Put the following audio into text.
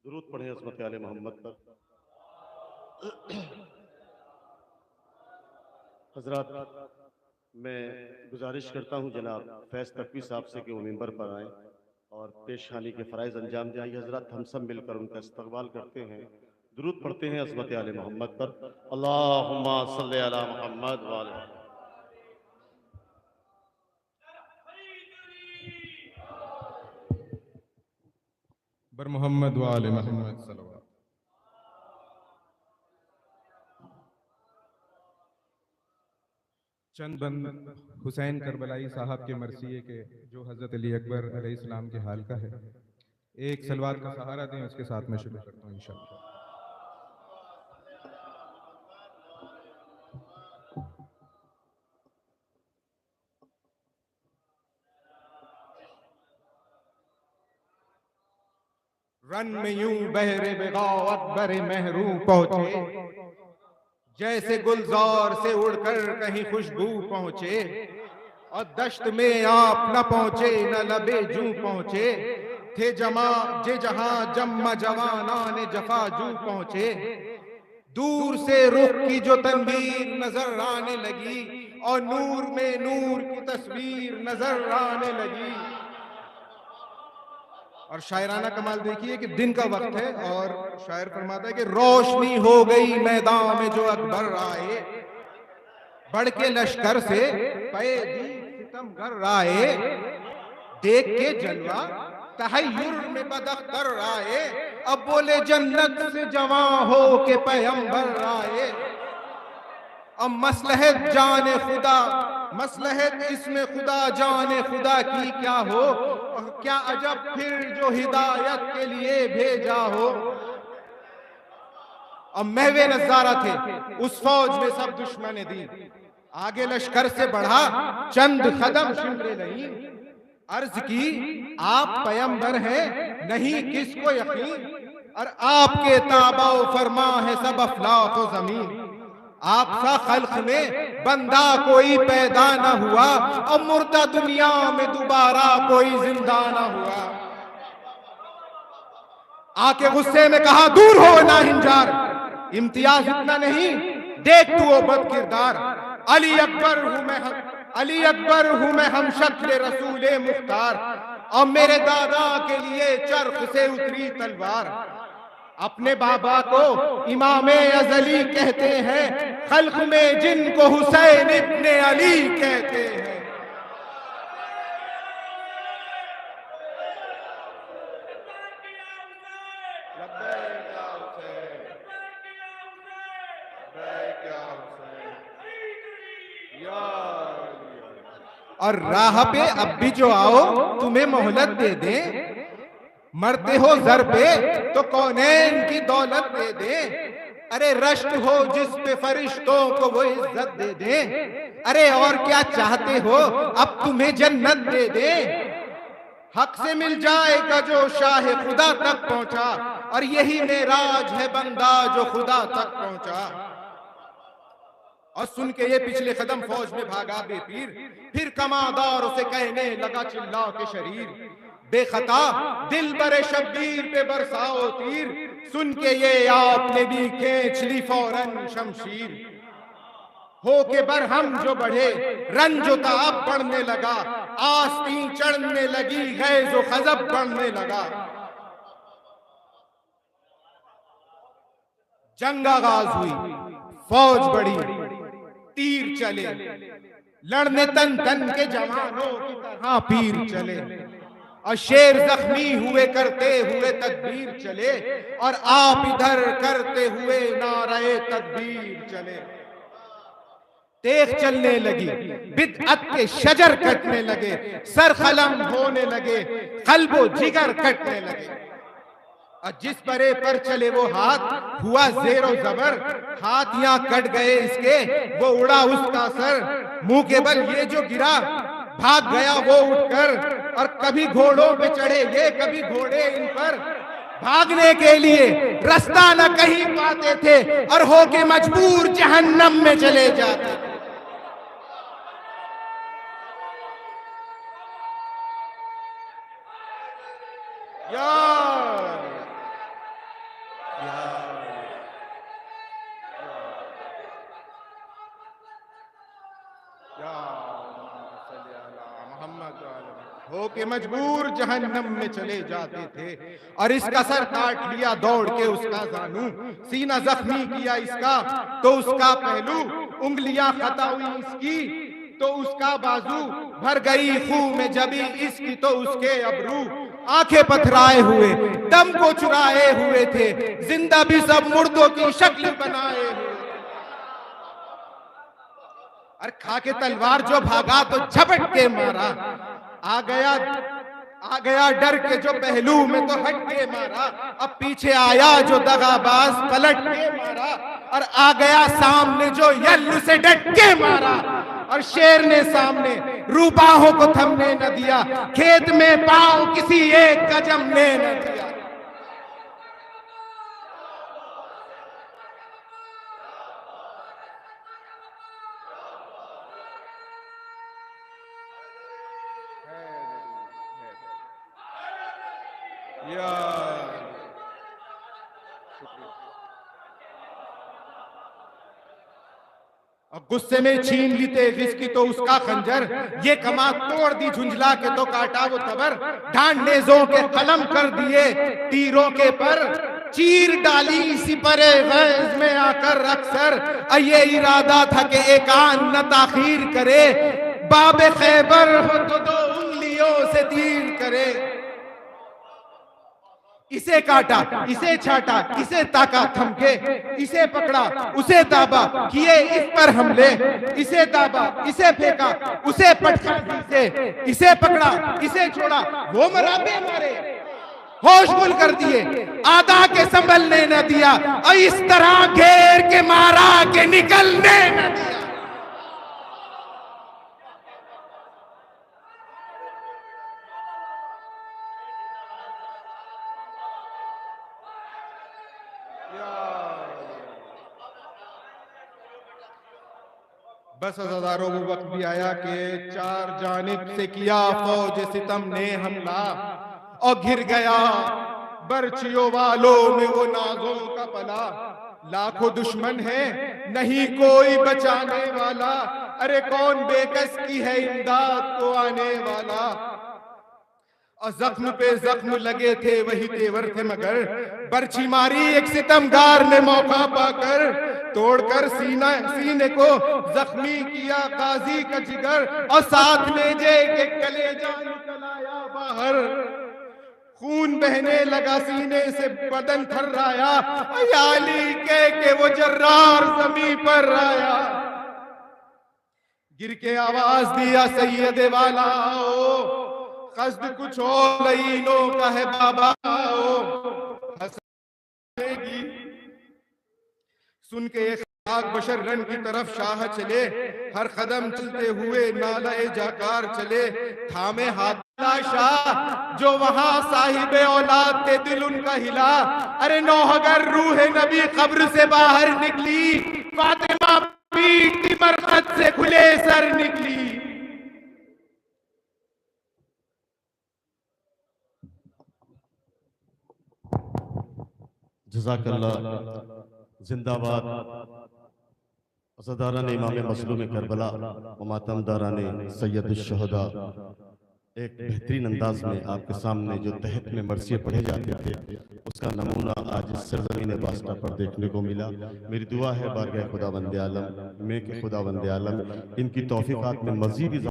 दुरूद पढ़े अज़मत आले मोहम्मद पर। हजरात, मैं गुजारिश करता हूँ जनाब फैज़ तकवी साहब से कि वो मिंबर पर आएँ और पेशखानी के फ़राइज़ अंजाम दें। आइए हजरात, हम सब मिलकर उनका इस्तक़बाल करते हैं, दुरूद पढ़ते हैं अज़मत आले मोहम्मद पर। अल्लाहुम्मा सल्लि अला मुहम्मद व आले बर मोहम्मद व आले मोहम्मद सल्लल्लाहु। चंद बंद हुसैन करबलाई साहब के मरसिए के जो हज़रत अली अकबर अलैहिस्सलाम के हाल का है, एक सलवात का सहारा दें, उसके साथ मैं शुरू करता हूँ इंशाअल्लाह। रन में यूं बहरे बगावत बरे महरू पहुंचे, जैसे गुलजार से उड़कर कहीं खुशबू पहुंचे, और दश्त में आप न पहुंचे न लबे जू पहुंचे, थे जमा जे जहां जम्मा जवाना ने जफा जू पहुंचे। दूर से रुख की जो तनवीर नजर आने लगी, और नूर में नूर की तस्वीर नजर आने लगी। और शायराना कमाल देखिए कि दिन का वक्त है और शायर फरमाता है कि रोशनी हो गई मैदान में जो अकबर आए, बढ़ के लश्कर से पे दी सितमगर आए, देख के जलवा तहय्युर में बदख्तर आए, अब बोले जन्नत से जवां हो के पैगंबर आए। अब मसलहत जाने खुदा, मसलहत इसमें खुदा जाने खुदा की क्या हो, और क्या अजब फिर जो हिदायत के लिए भेजा हो। अब महवे नजारा थे उस फौज में सब दुश्मन दी, आगे लश्कर से बढ़ा चंद कदम शिमरे नहीं, अर्ज की आप पैगंबर हैं नहीं किसको यकीन, और आपके ताबा फरमा है सब अफलाक व जमीन। आपसा खल्क में बंदा कोई पैदा न हुआ, और मुर्दा दुनिया में दोबारा कोई जिंदा न हुआ। आके गुस्से में कहा दूर हो ना हिंजार, इम्तियाज इतना नहीं देख तू वो बद किरदार। अली अकबर हूं मैं, अली अकबर हूं मैं हम शक्ल रसूले मुख्तार, और मेरे दादा के लिए चरख से उतरी तलवार। अपने बाबा को इमामे अजली कहते हैं, खल्क में जिनको हुसैन इब्ने अली कहते हैं। और राह पे अब भी जो आओ तुम्हें मोहलत दे दे, मरते हो जर पे तो कौनैन की दौलत दे दे। अरे रश्क हो जिस पे फरिश्तों को वो इज्जत दे दे, अरे और क्या चाहते हो अब तुम्हें जन्नत दे दे। हक से मिल जाएगा जो शाह खुदा तक पहुंचा, और यही मेराज है बंदा जो खुदा तक पहुंचा। और सुन के ये पिछले कदम फौज में भागा बेपीर, फिर कमादार उसे कहने लगा चिल्ला के शरीर, बेखता दिल बरे शब्बीर पे बरसाओ तीर। सुन के ये आपने भी खींच ली फौरन शमशीर, हो के बरहम जो बढ़े रंजो ताब बढ़ने लगा, आस्तीं चढ़ने लगी गैज़ो खजब बढ़ने लगा। जंग आगाज हुई, फौज बढ़ी, तीर चले, लड़ने तन तन के जवानों की तरह पीर चले, और शेर जख्मी हुए करते हुए तदबीर चले, और आप इधर करते हुए नारे तदबीर चले। तेख चलने लगी, बिदअत के शजर कटने लगे, सर कलम होने लगे, कल्बो जिगर कटने लगे। और जिस परे पर चले वो हाथ हुआ जेरो जबर, हाथ यहाँ कट गए इसके वो उड़ा उसका सर। मुंह के बल ये जो गिरा भाग गया वो उठकर, और कभी घोड़ों पे चढ़े ये कभी घोड़े इन पर। भागने के लिए रास्ता न कहीं पाते थे, और होके मजबूर जहन्नम में चले जाते थे। होके मजबूर जहन्नम में चले जाते थे। और इसका सर काट लिया दौड़ के उसका जानू, सीना जख्मी किया इसका तो उसका पहलू, उंगलियां खता हुई इसकी तो उसका बाजू, भर गई खून में जबी इसकी तो उसके अबरू, आंखें पथराए हुए दम को चुराए हुए थे, जिंदा भी सब मुर्दों की शक्ल बनाए हुए। और खाके तलवार जो भागा तो झपट के मारा, आ गया डर के जो पहलू में तो हट के मारा, अब पीछे आया जो दगाबाज पलट के मारा, और आ गया सामने जो यल्लू से डट के मारा, और शेर ने सामने रूबाहों को थमने न दिया, खेत में पांव किसी एक का जमने न दिया। अब गुस्से में छीन ली तेज इसकी तो उसका खंजर, ये कमा तोड़ दी झुंझला के तो काटा वो तबर, ढांड नेज़ों के कलम कर दिए तीरों के पर, चीर डाली सिपरे गैज़ में आकर अक्सर, ये इरादा था कि एक आन न ताखीर करे, बाबे खैबर हो तो दो उंगलियों से तीर करे। इसे काटा, इसे छाटा, इसे ताका थमके, इसे पकड़ा, उसे दाबा, किए इस पर हमले, इसे दाबा, इसे फेंका, उसे पटका, इसे पकड़ा, इसे छोड़ा, वो मराबे मारे, होश गुल कर दिए, आधा के संभलने न दिया, और इस तरह घेर के मारा के निकलने न दिया। बस हजारों वो वक्त भी आया कि चार जानिब से किया फौज सितम ने हमला, और घिर गया बर्चियों वालों में वो नाजों का पला, लाखों दुश्मन है नहीं कोई बचाने वाला, अरे कौन बेकस की है इमदाद को आने वाला। और जख्म पे जख्म लगे थे वही तेवर थे मगर, बर्छी मारी एक सितमगार ने मौका पाकर, तोड़कर सीने को जख्मी किया काजी का जिगर, और साथ ले जे के कलेजा निकल आया बाहर, खून बहने लगा सीने से बदन थर्राया, याली के वो जर्रार जमी पर आया, गिर के आवाज दिया सैयद वाला ओ, कस्द कुछ और लईनों का है बाबा ओ, हंसेगी सुन के एक खाक बशर रन की तरफ शाह चले, हर कदम चलते हुए नाले जाकार चले, थामे हाथ शाह जो वहां साहिबे औलाद थे दिल उनका हिला, अरे नौहगर रूह नबी कब्र से बाहर निकली, फातिमा पीठ की मरकत से खुले सर निकली। जज़ाकल्लाह, जिंदाबाद। असदारान इमाम मज़लूम करबला व मातमदारान सैयद शुहदा, एक बेहतरीन अंदाज में आपके सामने जो तहत में मरसिए पढ़े जाते थे उसका नमूना आज इस सरज़मीन बास्ता पर देखने को मिला। मेरी दुआ है बारगाह खुदावंद आलम में कि खुदावंद आलम इनकी तौफीक़ात में मज़ीद